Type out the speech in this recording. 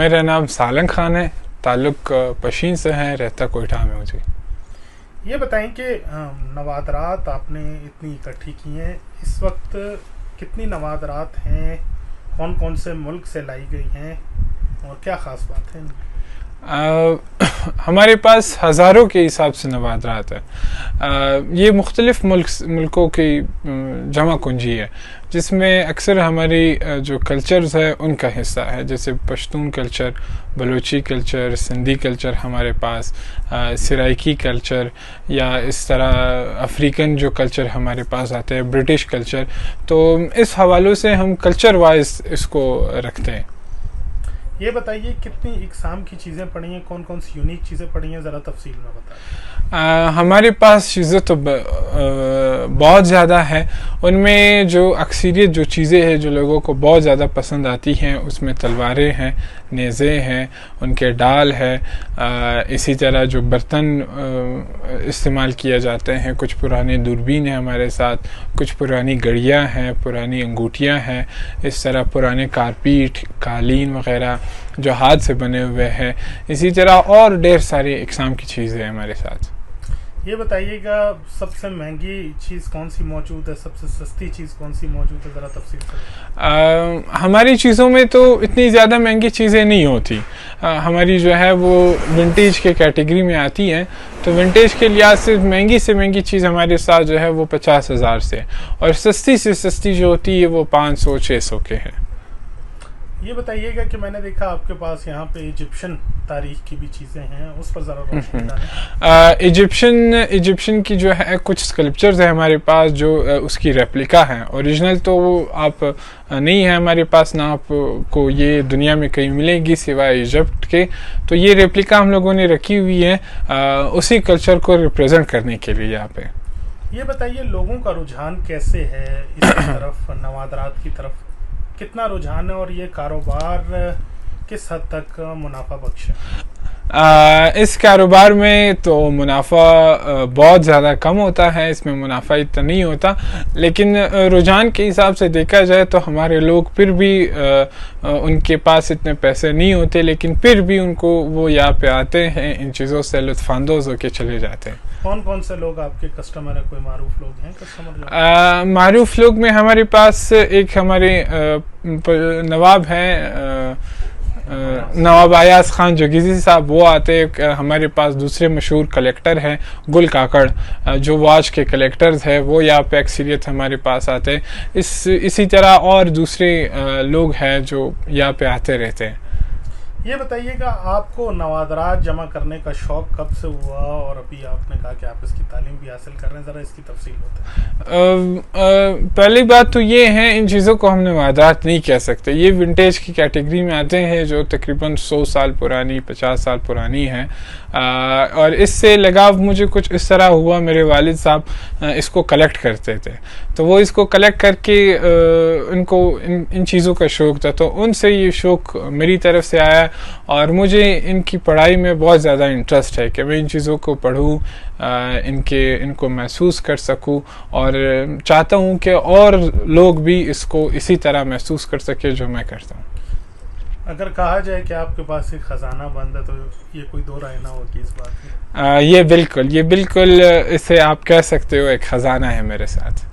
मेरा नाम सालंग खान है, ताल्लुक़ पशीन से है, रहता कोयटा में हूँ जी। ये बताएं कि नवादरात आपने इतनी इकट्ठी की हैं, इस वक्त कितनी नवादरात हैं, कौन कौन से मुल्क से लाई गई हैं और क्या ख़ास बात है इनकी? हमारे पास हज़ारों के हिसाब से नवादरात है। ये मुख्तलिफ़ मुल्कों की जमा कुंजी है, जिसमें अक्सर हमारी जो कल्चर्स है उनका हिस्सा है, जैसे Pashtun culture, Balochi culture, Sindhi culture हमारे पास, सराइकी कल्चर, या इस तरह अफ्रीकन जो कल्चर हमारे पास आते हैं, ब्रिटिश कल्चर। तो इस हवालों से हम कल्चर वाइज इसको रखते हैं। ये बताइए कितनी इकसाम की चीज़ें पड़ी हैं, कौन कौन सी यूनिक चीज़ें पड़ी हैं, ज़रा तफसील में बताएं। हमारे पास चीज़ें तो बहुत ज़्यादा है। उनमें जो अक्सरियत जो चीज़ें हैं जो लोगों को बहुत ज़्यादा पसंद आती हैं, उसमें तलवारें हैं, नेज़े हैं, उनके डाल है, इसी तरह जो बर्तन इस्तेमाल किए जाते हैं, कुछ पुराने दूरबीन हैं हमारे साथ, कुछ पुरानी घड़ियाँ हैं, पुरानी अंगूठियाँ हैं, इस तरह पुराने कारपीट, कालीन वग़ैरह जो हाथ से बने हुए हैं। इसी तरह और ढेर सारी इकसाम की चीज़ें हैं हमारे साथ। ये बताइएगा सबसे महंगी चीज़ कौन सी मौजूद है, सबसे सस्ती चीज़ कौन सी मौजूद है, ज़रा तफसील से। हमारी चीज़ों में तो इतनी ज़्यादा महंगी चीज़ें नहीं होती। हमारी जो है वो विंटेज के कैटेगरी में आती हैं, तो विंटेज के लिहाज से महंगी चीज़ हमारे साथ जो है वो 50,000 से, और सस्ती से सस्ती जो होती है वो 500-600 के है। ये बताइएगा कि मैंने देखा आपके पास यहाँ पे इजिप्शियन तारीख की भी चीज़ें हैं, उस पर ज़रा रोशनी डालें। इजिप्शियन की जो है कुछ स्कल्पचर्स है हमारे पास जो उसकी रेप्लिका है। ओरिजिनल तो वो आप नहीं है हमारे पास, ना आपको ये दुनिया में कहीं मिलेगी सिवाय इजिप्ट के। तो ये रेप्लिका हम लोगों ने रखी हुई है उसी कल्चर को रिप्रेजेंट करने के लिए यहाँ पे। ये बताइए लोगों का रुझान कैसे है इस तरफ, नवादरात की तरफ कितना रुझान है, और ये कारोबार किस हद तक मुनाफा बख्श है? इस कारोबार में तो मुनाफा बहुत ज़्यादा कम होता है, इसमें मुनाफा इतना नहीं होता, लेकिन रुझान के हिसाब से देखा जाए तो हमारे लोग फिर भी उनके पास इतने पैसे नहीं होते, लेकिन फिर भी उनको वो यहाँ पे आते हैं, इन चीज़ों से लुत्फ़ानंदोज़ होके चले जाते हैं। कौन कौन से लोग आपके कस्टमर हैं, कोई मारूफ लोग हैं कस्टमर? मारूफ लोग में हमारे पास एक हमारे नवाब हैं, नवाब अयाज खान जोगिज़ी साहब, वो आते हैं। हमारे पास दूसरे मशहूर कलेक्टर हैं गुल काकड़, जो वॉच के कलेक्टर्स हैं, वो यहाँ पे अक्सरियत हमारे पास आते हैं। इसी तरह और दूसरे लोग हैं जो यहाँ पे आते रहते हैं। ये बताइएगा आपको नवादरात जमा करने का शौक़ कब से हुआ, और अभी आपने कहा कि आप इसकी तालीम भी हासिल कर रहे हैं, ज़रा इसकी तफसील बताएं। पहली बात तो ये है, इन चीज़ों को हम नवादरात नहीं कह सकते, ये विंटेज की कैटेगरी में आते हैं जो तकरीबन 100 साल पुरानी, 50 साल पुरानी है। और इससे लगाव मुझे कुछ इस तरह हुआ, मेरे वालिद साहब इसको कलेक्ट करते थे, तो वो इसको कलेक्ट करके उनको इन चीज़ों का शौक़ था, तो उनसे ये शौक़ मेरी तरफ से आया, और मुझे इनकी पढ़ाई में बहुत ज़्यादा इंटरेस्ट है कि मैं इन चीज़ों को पढूं, इनको महसूस कर सकूं, और चाहता हूं कि और लोग भी इसको इसी तरह महसूस कर सके जो मैं करता हूं। अगर कहा जाए कि आपके पास एक ख़जाना बंद है, तो ये कोई दो राय ना होगी इस बात में? ये बिल्कुल इसे आप कह सकते हो, एक ख़जाना है मेरे साथ।